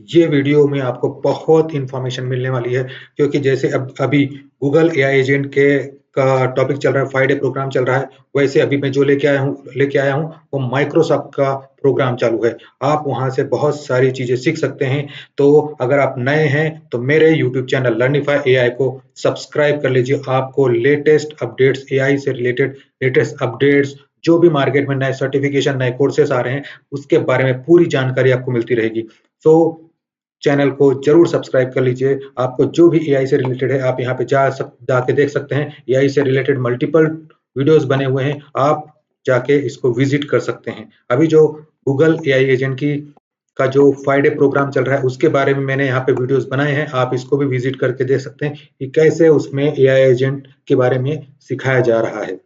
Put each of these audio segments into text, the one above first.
ये वीडियो में आपको बहुत इन्फॉर्मेशन मिलने वाली है, क्योंकि जैसे अब अभी गूगल एआई एजेंट के का टॉपिक चल रहा है, फ्राइडे प्रोग्राम चल रहा है, वैसे अभी मैं जो लेके आया हूँ वो माइक्रोसॉफ्ट का प्रोग्राम चालू है। आप वहाँ से बहुत सारी चीज़ें सीख सकते हैं। तो अगर आप नए हैं तो मेरे यूट्यूब चैनल लर्निफाई एआई को सब्सक्राइब कर लीजिए। आपको लेटेस्ट अपडेट्स, एआई से रिलेटेड लेटेस्ट अपडेट्स, जो भी मार्केट में नए सर्टिफिकेशन, नए कोर्सेस आ रहे हैं, उसके बारे में पूरी जानकारी आपको मिलती रहेगी। तो चैनल को ज़रूर सब्सक्राइब कर लीजिए। आपको जो भी एआई से रिलेटेड है, आप यहाँ पे जाके देख सकते हैं। एआई से रिलेटेड मल्टीपल वीडियोज़ बने हुए हैं, आप जाके इसको विज़िट कर सकते हैं। अभी जो गूगल एआई एजेंट का जो फ्राइडे प्रोग्राम चल रहा है, उसके बारे में मैंने यहाँ पे वीडियोज़ बनाए हैं। आप इसको भी विज़िट करके देख सकते हैं कि कैसे उसमें एआई एजेंट के बारे में सिखाया जा रहा है।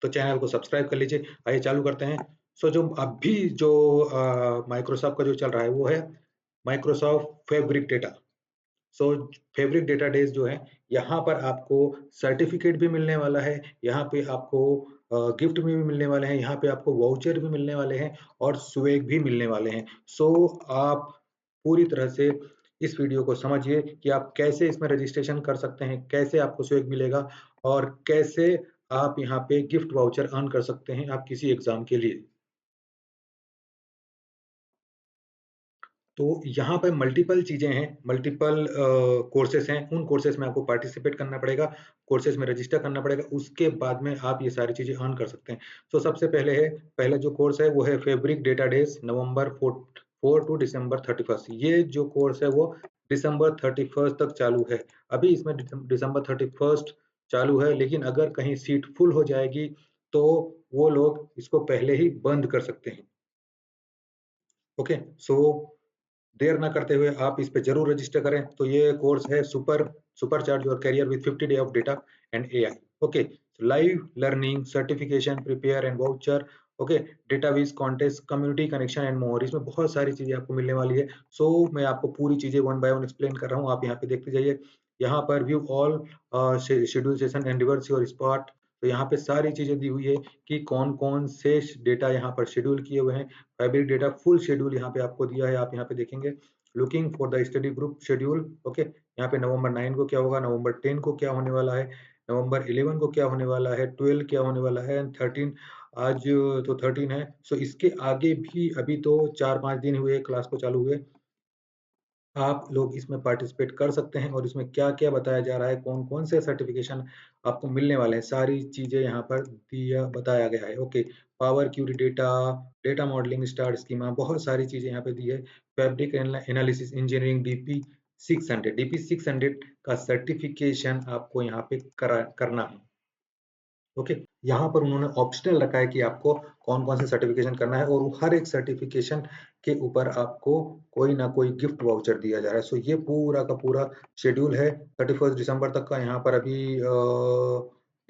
तो चैनल को सब्सक्राइब कर लीजिए। आइए चालू करते हैं। जो अभी जो माइक्रोसॉफ्ट का जो चल रहा है वो है माइक्रोसॉफ्ट फैब्रिक डेटा। सो फैब्रिक डेटा डेज जो है, यहाँ पर आपको सर्टिफिकेट भी मिलने वाला है, यहाँ पे आपको गिफ्ट में भी मिलने वाले हैं, यहाँ पे आपको वाउचर भी मिलने वाले हैं और स्वैग भी मिलने वाले हैं। सो आप पूरी तरह से इस वीडियो को समझिए कि आप कैसे इसमें रजिस्ट्रेशन कर सकते हैं, कैसे आपको स्वैग मिलेगा और कैसे आप यहाँ पे गिफ्ट वाउचर अर्न कर सकते हैं आप किसी एग्जाम के लिए। तो यहाँ पे मल्टीपल चीज़ें हैं, मल्टीपल कोर्सेज़ हैं, उन कोर्सेज़ में आपको पार्टिसिपेट करना पड़ेगा, कोर्सेज़ में रजिस्टर करना पड़ेगा, उसके बाद में आप ये सारी चीज़ें अर्न कर सकते हैं। तो सबसे पहला जो कोर्स है वो है fabric data days November 4 to December 31st। ये जो कोर्स है वो दिसंबर 31st तक चालू है। अभी इसमें दिसंबर 31st चालू है, लेकिन अगर कहीं सीट फुल हो जाएगी, तो वो लोग इसको पहले ही बंद कर सकते हैं। ओके, सो देर ना करते हुए आप इस पे ज़रूर रजिस्टर करें। तो ये कोर्स है supercharge your career with 50 day of data and AI. Okay, live learning, certification, prepare and voucher, okay, database contest, community connection and more. इसमें बहुत सारी चीज़ें आपको मिलने वाली है। मैं आपको पूरी चीज़ें वन बाय वन एक्सप्लेन कर रहा हूँ, आप यहाँ पे देखते जाइए। यहाँ पर view all schedule session and reverse your spot. तो यहाँ पे सारी चीज़ें दी हुई है कि कौन-कौन से डेटा यहाँ पर शेड्यूल किए हुए हैं। फैब्रिक डेटा फुल शेड्यूल यहाँ पे आपको दिया है, आप यहाँ पे देखेंगे। Looking for the study group schedule, okay, यहाँ पे नवंबर 9 को क्या होगा, नवंबर 10 को क्या होने वाला है, नवंबर 11 को क्या होने वाला है, 12 क्या होने वाला है, एंड 13 आज तो 13 है। इसके आगे भी अभी तो 4-5 दिन हुए क्लास को चालू हुए। आप लोग इसमें पार्टिसिपेट कर सकते हैं और इसमें क्या-क्या बताया जा रहा है, कौन-कौन से सर्टिफिकेशन आपको मिलने वाले हैं, सारी चीज़ें यहाँ पर दिया बताया गया है। Okay, power query data, data modelling, star schema, बहुत सारी चीज़ें यहाँ पे दी है। फैब्रिक एनालिसिस इंजीनियरिंग डीपी 600 का सर्टिफिकेशन आपको यहाँ पे करना है। ओके, यहाँ पर उन्होंने ऑप्शनल रखा है कि आपको कौन-कौन से सर्टिफिकेशन करना है और हर एक सर्टिफिकेशन के ऊपर आपको कोई ना कोई गिफ्ट वाउचर दिया जा रहा है। ये पूरा का पूरा शेड्यूल है 31 दिसंबर तक का। यहाँ पर अभी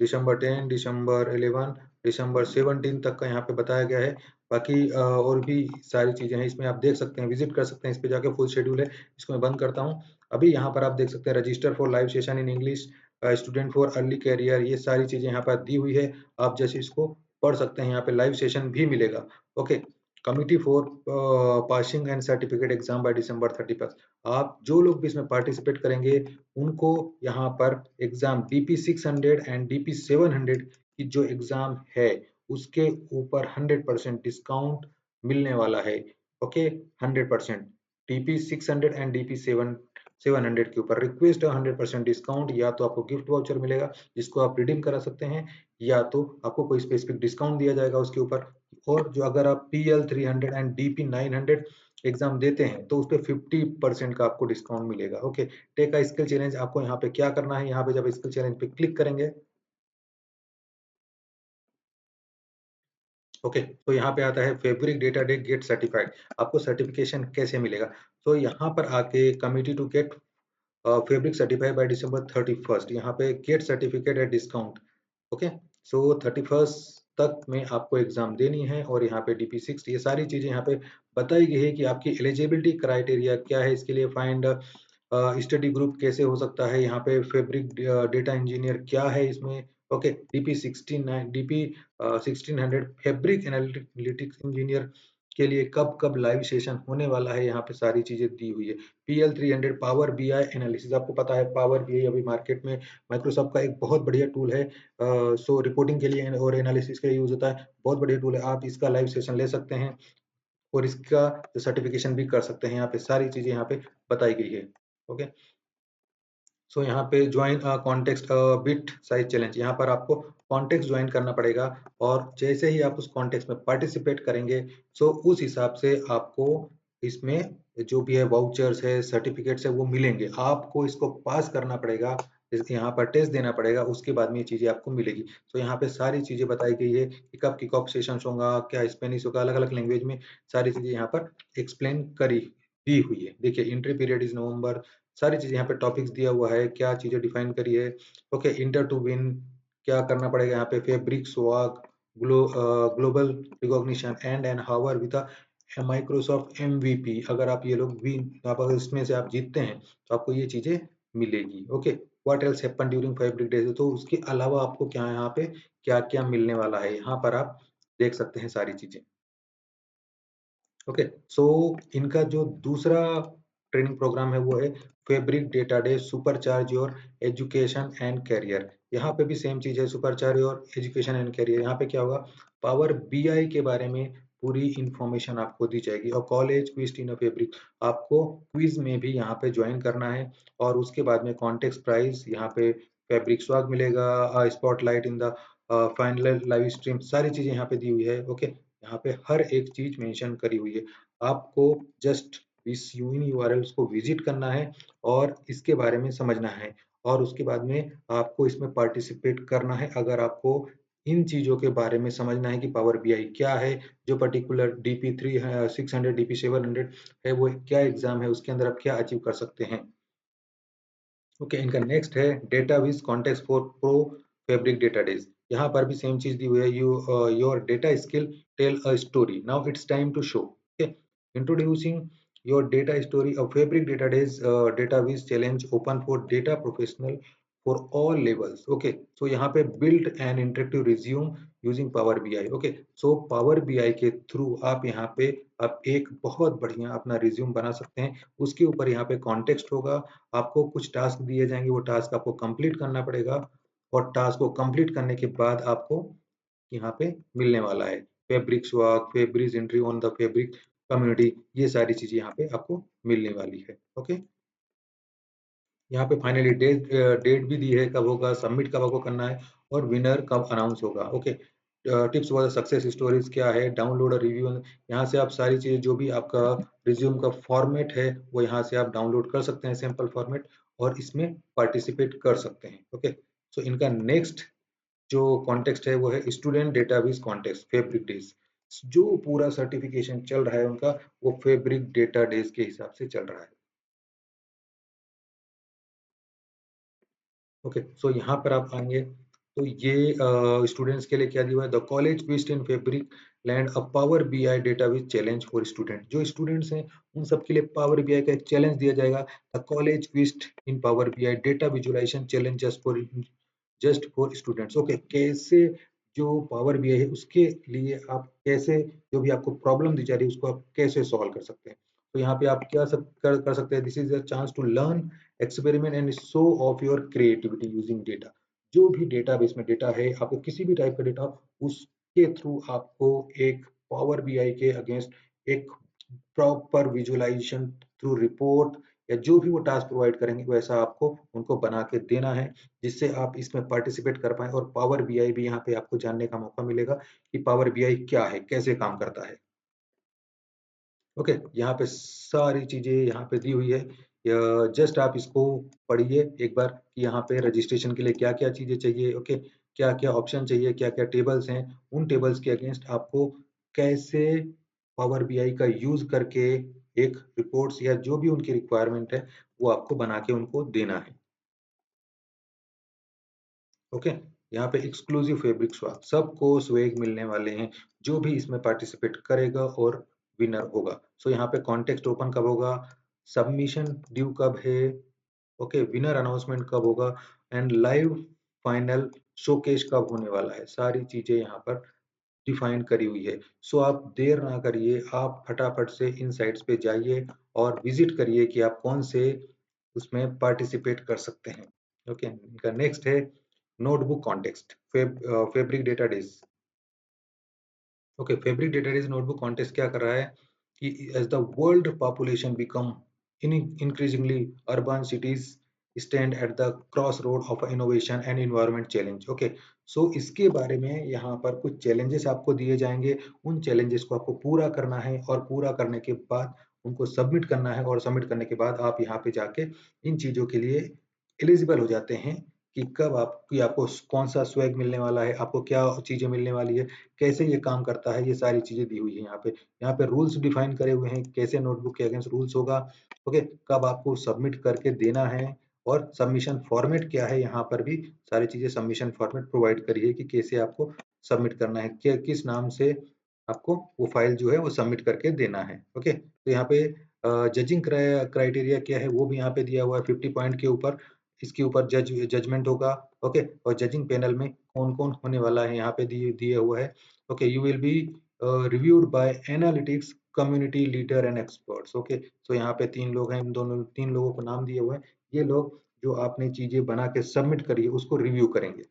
दिसंबर 10, दिसंबर 11, दिसंबर 17 तक का यहाँ पे बताया गया है। बाकी और भी सारी चीज़ें हैं, इसमें आप देख सकते हैं, विजिट कर सकते हैं, इस पे जाके फुल शेड्यूल है। इसको मैं बंद करता हूँ। अभी यहाँ पर आप देख सकते हैं register for live session in English, student for early career, ये सारी चीज़ें यहाँ पर दी हुई है। आप जैसे इसको पढ़ सकते हैं, यहाँ पे लाइव सेशन भी मिलेगा। Okay, committee for passing and certificate exam by December 31st। आप जो लोग भी इसमें पार्टिसिपेट करेंगे, उनको यहाँ पर एग्जाम डीपी 600 एंड डीपी 700 की जो एग्जाम है, उसके ऊपर 100% डिस्काउंट मिलने वाला है। ओके, 100% डीपी 600 एंड डीपी 700 के ऊपर रिक्वेस्ट 100% डिस्काउंट, या तो आपको गिफ्ट वाउचर मिलेगा जिसको आप रिडीम करा सकते हैं, या तो आपको कोई स्पेसिफिक डिस्काउंट दिया जाएगा उसके ऊपर। और जो अगर आप पीएल 300 एंड डीपी 900 एग्जाम देते हैं, तो उस पे 50% का आपको डिस्काउंट मिलेगा। Okay, take a skill challenge, आपको यहाँ पे क्या करना है, यहाँ पे जब स्किल चैलेंज पे क्लिक करेंगे, ओके, तो यहाँ पे आता है fabric data day get certified. आपको सर्टिफिकेशन कैसे मिलेगा? यहाँ पर आके commit to get fabric certified by December 31st, यहाँ पे get certificate at discount. Okay, 31st तक में आपको एग्जाम देनी है और यहाँ पे डीपी 6, ये सारी चीजें यहाँ पे बताई गई है कि आपकी एलिजिबिलिटी क्राइटेरिया क्या है, इसके लिए फाइंड स्टडी ग्रुप कैसे हो सकता है, यहाँ पे फैब्रिक डेटा इंजीनियर क्या है इसमें। Okay, DP 16 DP 1600 fabric analytics engineer के लिए कब-कब लाइव सेशन होने वाला है, यहाँ पे सारी चीज़ें दी हुई है। PL300 पावर बीआई एनालिसिस, आपको पता है पावर बीआई अभी मार्केट में माइक्रोसॉफ्ट का एक बहुत बढ़िया टूल है। सो रिपोर्टिंग के लिए और एनालिसिस के लिए यूज़ होता है। बहुत बढ़िया टूल है, आप इसका लाइव सेशन ले सकते हैं और इसका सर्टिफिकेशन भी कर सकते हैं। यहाँ पे सारी चीज़ें यहाँ पे बताई गई है। ओके। सो यहाँ पे join context bit size challenge, यहाँ पर आपको कॉन्टेक्स्ट ज्वाइन करना पड़ेगा और जैसे ही आप उस कॉन्टेक्स्ट में पार्टिसिपेट करेंगे, सो उस हिसाब से आपको इसमें जो भी है वाउचर्स है, सर्टिफिकेट्स है, वो मिलेंगे। आपको इसको पास करना पड़ेगा, जैसे यहाँ पर टेस्ट देना पड़ेगा, उसके बाद में ये चीज़ें आपको मिलेगी। सो यहाँ पे सारी चीज़ें बताई गई है कि कब किक ऑफ सेशंस होगा, क्या स्पेनिश होगा, अलग-अलग लैंग्वेज में सारी चीज़ें यहाँ पर एक्सप्लेन करी दी हुई है। देखिए एंट्री पीरियड इज़ नवंबर, सारी चीज़ें यहाँ पे टॉपिक्स दिया हुआ है, क्या चीज़ें डिफाइन करी है। ओके, इंटर टू विन क्या करना पड़ेगा यहाँ पे, fabric swag, global recognition and an hour with Microsoft MVP. अगर आप ये लोग विन, आप अगर इसमें से आप जीतते हैं तो आपको ये चीज़ें मिलेगी। Okay, what else happen during fabric days, तो उसके अलावा आपको क्या यहाँ पे क्या-क्या मिलने वाला है, यहाँ पर आप देख सकते हैं सारी चीज़ें। ओके, सो इनका जो दूसरा ट्रेनिंग प्रोग्राम है वो है fabric data day supercharge your education and career. यहाँ पे भी सेम चीज है, supercharge your education and career. यहाँ पे क्या होगा, पावर बीआई के बारे में पूरी इंफॉर्मेशन आपको दी जाएगी और कॉलेज क्विज इन फैब्रिक, आपको क्विज में भी यहाँ पे ज्वाइन करना है और उसके बाद में कॉन्टेक्स्ट प्राइज, यहाँ पे फैब्रिक स्वैग मिलेगा, spotlight in the final live stream, सारी चीजें यहाँ पे दी हुई है। ओके, यहाँ पे हर एक चीज मेंशन करी हुई है। आपको जस्ट इस इन यूआरएल्स को विजिट करना है और इसके बारे में समझना है और उसके बाद में आपको इसमें पार्टिसिपेट करना है। अगर आपको इन चीजों के बारे में समझना है कि पावर बीआई क्या है, जो पर्टिकुलर डीपी 3 है, 600 डीपी 700 है, वो क्या एग्जाम है, उसके अंदर आप क्या अचीव कर सकते हैं। ओके, इनका नेक्स्ट है data viz context for pro fabric data days. यहाँ पर भी सेम चीज दी हुई है, your data skill tell a story, now it's time to show. Okay, introducing your data story, a fabric data days data viz challenge open for data professional for all levels. Okay, so यहाँ पे build an interactive resume using power BI. Okay, so power BI के through आप यहाँ पे आप एक बहुत बढ़िया अपना रिज्यूम बना सकते हैं। उसके ऊपर यहाँ पे कॉन्टेक्स्ट होगा, आपको कुछ टास्क दिए जाएंगे, वो टास्क आपको कंप्लीट करना पड़ेगा और टास्क को कंप्लीट करने के बाद आपको यहाँ पे मिलने वाला है fabric swag, fabric entry on the fabric community, ये सारी चीजें यहाँ पे आपको मिलने वाली है। ओके, यहाँ पे फाइनली डेट डेट भी दी है, कब होगा, सबमिट कब आपको करना है और विनर कब अनाउंस होगा। Okay, tips for success stories क्या है, डाउनलोड और रिव्यू, यहाँ से आप सारी चीजें जो भी आपका रिज्यूम का फॉर्मेट है वो यहाँ से आप डाउनलोड कर सकते हैं, सैंपल फॉर्मेट, और इसमें पार्टिसिपेट कर सकते हैं। ओके, सो इनका नेक्स्ट जो कॉन्टेक्स्ट है वो है student database context fabric days. जो पूरा सर्टिफिकेशन चल रहा है उनका, वो फैब्रिक डेटा डेज के हिसाब से चल रहा है। ओके, सो यहाँ पर आप आएंगे तो ये स्टूडेंट्स के लिए क्या दिया हुआ है, the college quiz in fabric land a power BI database challenge for student. जो स्टूडेंट्स हैं उन सबके लिए पावर बीआई का एक चैलेंज दिया जाएगा, the college quiz in Power BI data visualisation challenge just for students. Okay, कैसे जो पावर बीआई है उसके लिए आप कैसे, जो भी आपको प्रॉब्लम दी जा रही है उसको आप कैसे सॉल्व कर सकते हैं। तो यहाँ पे आप क्या कर सकते हैं, this is a chance to learn, experiment and show off your creativity using data. जो भी डेटाबेस में डेटा है, आपको किसी भी टाइप का डेटा, उसके थ्रू आपको एक पावर बीआई के अगेंस्ट एक प्रॉपर विजुअलाइजेशन थ्रू रिपोर्ट या जो भी वो टास्क प्रोवाइड करेंगे वैसा आपको उनको बना के देना है, जिससे आप इसमें पार्टिसिपेट कर पाएँ और पावर बीआई भी यहाँ पे आपको जानने का मौका मिलेगा कि पावर बीआई क्या है, कैसे काम करता है। ओके, यहाँ पे सारी चीज़ें यहाँ पे दी हुई है। जस्ट आप इसको पढ़िए एक बार कि यहाँ पे रजिस्ट्रेशन के लिए क्या-क्या चीज़ें चाहिए। ओके, क्या-क्या ऑप्शन चाहिए, क्या-क्या टेबल्स हैं, उन टेबल्स के अगेंस्ट आपको कैसे पावर बीआई का यूज़ करके एक रिपोर्ट्स या जो भी उनकी रिक्वायरमेंट है, वो आपको बना के उनको देना है। ओके, यहाँ पे एक्सक्लूसिव फैब्रिक स्वैग, सबको स्वैग मिलने वाले हैं जो भी इसमें पार्टिसिपेट करेगा और विनर होगा। सो यहाँ पे कॉन्टेस्ट ओपन कब होगा, सबमिशन ड्यू कब है, ओके, विनर अनाउंसमेंट कब होगा एंड लाइव फाइनल शोकेस कब होने वाला है, सारी चीजें यहाँ पर डिफाइन करी हुई है। सो आप देर ना करिए, आप फटाफट से इन साइट्स पे जाइए और विजिट करिए कि आप कौन से उसमें पार्टिसिपेट कर सकते हैं। ओके, इनका नेक्स्ट है notebook contest fabric data days. Okay, fabric data days notebook contest क्या कर रहा है कि as the world population become increasingly urban cities stand at the crossroad of innovation and environment challenge। Okay, so इसके बारे में यहाँ पर कुछ चैलेंजेस आपको दिए जाएंगे, उन चैलेंजेस को आपको पूरा करना है और पूरा करने के बाद उनको सबमिट करना है और सबमिट करने के बाद आप यहाँ पे जाके इन चीजों के लिए एलिजिबल हो जाते हैं कि कब आपको कौन सा स्वैग मिलने वाला है, आपको क्या चीजें मिलने वाली है, कैसे ये काम करता है, ये सारी चीजें दी हुई है यहाँ पे रूल्स डिफाइन करे हुए हैं, कैसे नोटबुक के अगेंस्ट रूल्स होगा। ओके, कब आपको सबमिट करके देना है और सबमिशन फॉर्मेट क्या है, यहाँ पर भी सारी चीजें सबमिशन फॉर्मेट प्रोवाइड करी है कि कैसे आपको सबमिट करना है, किस नाम से आपको वो फाइल जो है वो सबमिट करके देना है। ओके, तो यहाँ पे जजिंग क्राइटेरिया क्या है वो भी यहाँ पे दिया हुआ है 50 पॉइंट के ऊपर, इसके ऊपर जजमेंट होगा। ओके, और जजिंग पैनल में कौन कौन होने वाला है यहाँ पे दिया हुआ है। Okay, you will be reviewed by analytics community leader and experts. Okay, तो यहाँ पे 3 लोग हैं, इन दोनों 3 लोगों को नाम दिए हुए हैं, ये लोग जो आपने चीजें बना के सबमिट करी है उसको रिव्यू करेंगे।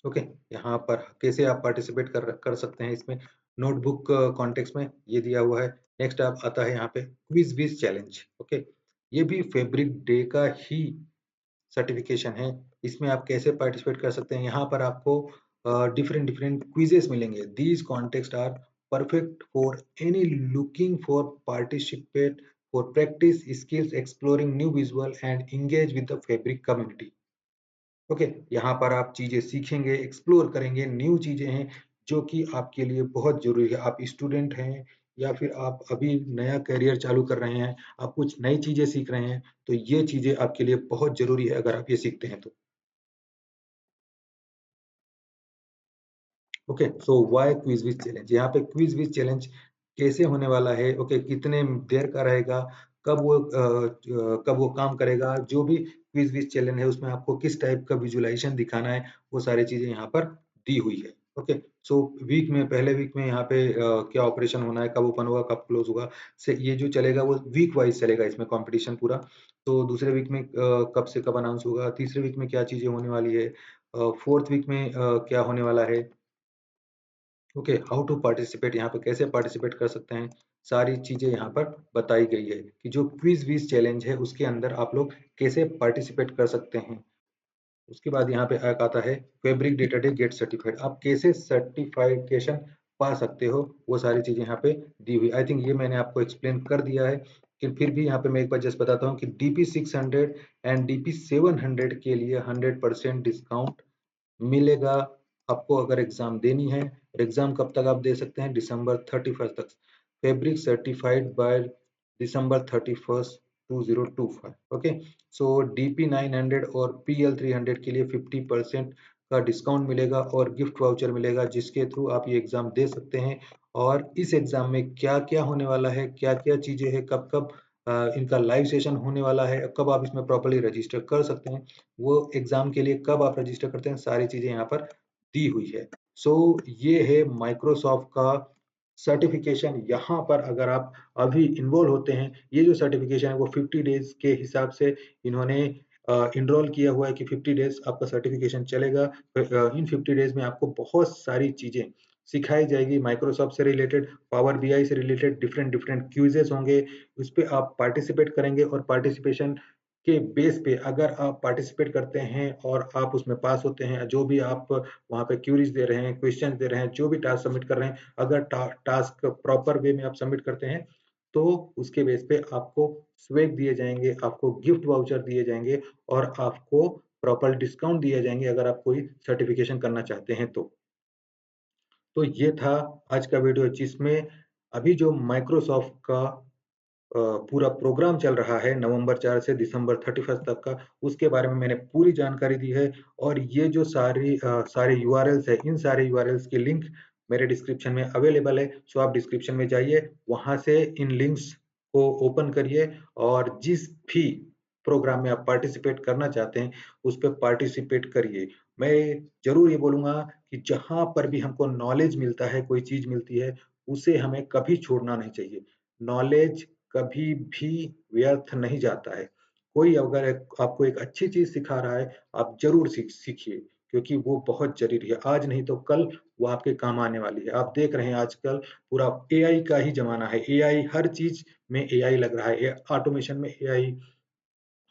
ओके, यहाँ पर कैसे आप पार्टिसिपेट कर सकते हैं इसमें नोटबुक कॉन्टेक्स्ट में ये दिया हुआ है। नेक्स्ट आप आता है यहाँ पे क्विज विज चैलेंज। ओके, ये भी फैब्रिक डे का ही सर्टिफिकेशन है। इसमें आप कैसे पार्टिसिपेट कर सकते हैं, यहाँ पर आपको डिफरेंट डिफरेंट क्विजेस मिलेंगे। These context or perfect for any looking for participate for practice skills exploring new visual and engage with the fabric community. Okay, यहाँ पर आप चीजें सीखेंगे, एक्सप्लोर करेंगे, न्यू चीजें हैं जो कि आपके लिए बहुत जरूरी है। आप स्टूडेंट हैं या फिर आप अभी नया करियर चालू कर रहे हैं, आप कुछ नई चीजें सीख रहे हैं, तो ये चीजें आपके लिए बहुत जरूरी है अगर आप ये सीखते हैं तो। Okay, so why quiz viz challenge, यहाँ पे क्विज विज चैलेंज कैसे होने वाला है। ओके, कितने देर का रहेगा, कब वो काम करेगा, जो भी क्विज विज चैलेंज है उसमें आपको किस टाइप का विजुअलाइजेशन दिखाना है, वो सारी चीजें यहाँ पर दी हुई है। ओके, सो वीक में पहले वीक में यहाँ पे क्या ऑपरेशन होना है, कब ओपन होगा कब क्लोज होगा, से ये जो चलेगा वो वीक वाइज चलेगा इसमें कंपटीशन पूरा। तो दूसरे वीक में कब से कब अनाउंस होगा, तीसरे वीक में क्या चीजें होने वाली है, फोर्थ वीक में क्या होने वाला है। ओके, हाउ टू पार्टिसिपेट, यहाँ पे कैसे पार्टिसिपेट कर सकते हैं, सारी चीजें यहाँ पर बताई गई है कि जो क्विज विज चैलेंज है उसके अंदर आप लोग कैसे पार्टिसिपेट कर सकते हैं। उसके बाद यहाँ पे एक आता है fabric data day get certified, आप कैसे सर्टिफिकेशन पा सकते हो, वो सारी चीजें यहाँ पे दी हुई। आई थिंक ये मैंने आपको एक्सप्लेन कर दिया है कि फिर भी यहाँ पे मैं एक बार जस्ट बताता हूँ कि DP600 एंड DP700 के लिए 100% डिस्काउंट मिलेगा आपको अगर एग्जाम देनी है। और एग्जाम कब तक आप दे सकते हैं, December 31 तक। Fabric certified bye December 31 2025। Okay, सो DP900 और PL300 के लिए 50% का डिस्काउंट मिलेगा और गिफ्ट वाउचर मिलेगा जिसके थ्रू आप ये एग्जाम दे सकते हैं। और इस एग्जाम में क्या क्या होने वाला है, क्या क्या चीजें हैं, कब कब इनका लाइव सेशन होने वाला है, कब आप इसमें प्रॉपर्ली रजिस्टर कर सकते हैं, वो एग्जाम के लिए कब आप रजिस्टर करते हैं, सारी चीजें यहाँ पर दी हुई है। सो ये है माइक्रोसॉफ्ट का सर्टिफिकेशन। यहाँ पर अगर आप अभी इन्वॉल्व होते हैं, ये जो सर्टिफिकेशन है वो 50 डेज के हिसाब से इन्होंने इनरोल किया हुआ है कि 50 डेज आपका सर्टिफिकेशन चलेगा। इन 50 डेज में आपको बहुत सारी चीजें सिखाई जाएगी माइक्रोसॉफ्ट से रिलेटेड, पावर बीआई से रिलेटेड, डिफरेंट डिफरेंट क्यूजेस होंगे, उस पे आप पार्टिसिपेट करेंगे और पार्टिसिपेशन के बेस पे अगर आप पार्टिसिपेट करते हैं और आप उसमें पास होते हैं, जो भी आप वहाँ पे क्यूरीज दे रहे हैं, क्वेश्चन दे रहे हैं, जो भी टास्क सबमिट कर रहे हैं, अगर टास्क प्रॉपर वे में आप सबमिट करते हैं तो उसके बेस पे आपको स्वेग दिए जाएंगे, आपको गिफ्ट वाउचर दिए जाएंगे और आपको प्रॉपर डिस्काउंट दिए जाएंगे अगर आप कोई सर्टिफिकेशन करना चाहते हैं तो ये था आज का वीडियो जिसमें अभी जो माइक्रोसॉफ्ट का पूरा प्रोग्राम चल रहा है नवंबर 4 से December 31 तक का, उसके बारे में मैंने पूरी जानकारी दी है। और ये जो सारे यूआरएल्स है, इन सारे यूआरएल्स के लिंक मेरे डिस्क्रिप्शन में अवेलेबल है। सो आप डिस्क्रिप्शन में जाइए, वहां से इन लिंक्स को ओपन करिए और जिस भी प्रोग्राम में आप पार्टिसिपेट करना चाहते हैं उस पर पार्टिसिपेट करिए। मैं ज़रूर ये बोलूँगा कि जहाँ पर भी हमको नॉलेज मिलता है, कोई चीज़ मिलती है, उसे हमें कभी छोड़ना नहीं चाहिए। नॉलेज कभी भी व्यर्थ नहीं जाता है। कोई अगर आपको एक अच्छी चीज़ सिखा रहा है, आप ज़रूर सीखिए क्योंकि वो बहुत ज़रूरी है। आज नहीं तो कल वो आपके काम आने वाली है। आप देख रहे हैं आजकल पूरा एआई का ही ज़माना है। एआई हर चीज़ में एआई लग रहा है। ऑटोमेशन में एआई,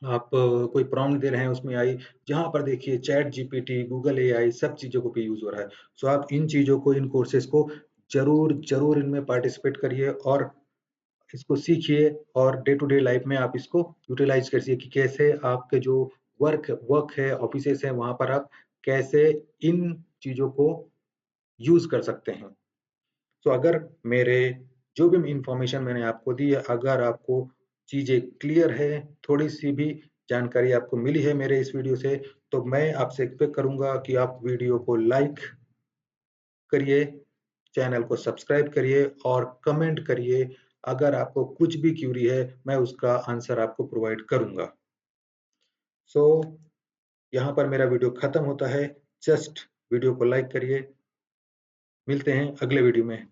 आप कोई प्रॉम्प्ट दे रहे हैं उसमें एआई, जहाँ पर देखिए चैट जीपीटी, गूगल एआई सब चीज़ों को पे यूज़ हो रहा है। सो आप इन चीज़ों को, इन कोर्सेज़ को ज़रूर इनमें पार्टिसिपेट करिए और इसको सीखिए और डे टू डे लाइफ में आप इसको यूटिलाइज़ करिए कि कैसे आपके जो वर्क वर्क है, ऑफ़िसेज़ हैं, वहाँ पर आप कैसे इन चीज़ों को यूज़ कर सकते हैं। तो अगर मेरे जो भी इन्फॉर्मेशन मैंने आपको दी है, अगर आपको चीज़ें क्लियर है, थोड़ी-सी भी जानकारी आपको मिली है मेरे इस वीडियो से, तो मैं आपसे एक्सपेक्ट करूँगा कि आप वीडियो को लाइक करिए, चैनल को सब्सक्राइब करिए और कमेंट करिए। अगर आपको कुछ भी क्वेरी है, मैं उसका आंसर आपको प्रोवाइड करूँगा। सो यहाँ पर मेरा वीडियो खत्म होता है। जस्ट वीडियो को लाइक करिए। मिलते हैं अगले वीडियो में।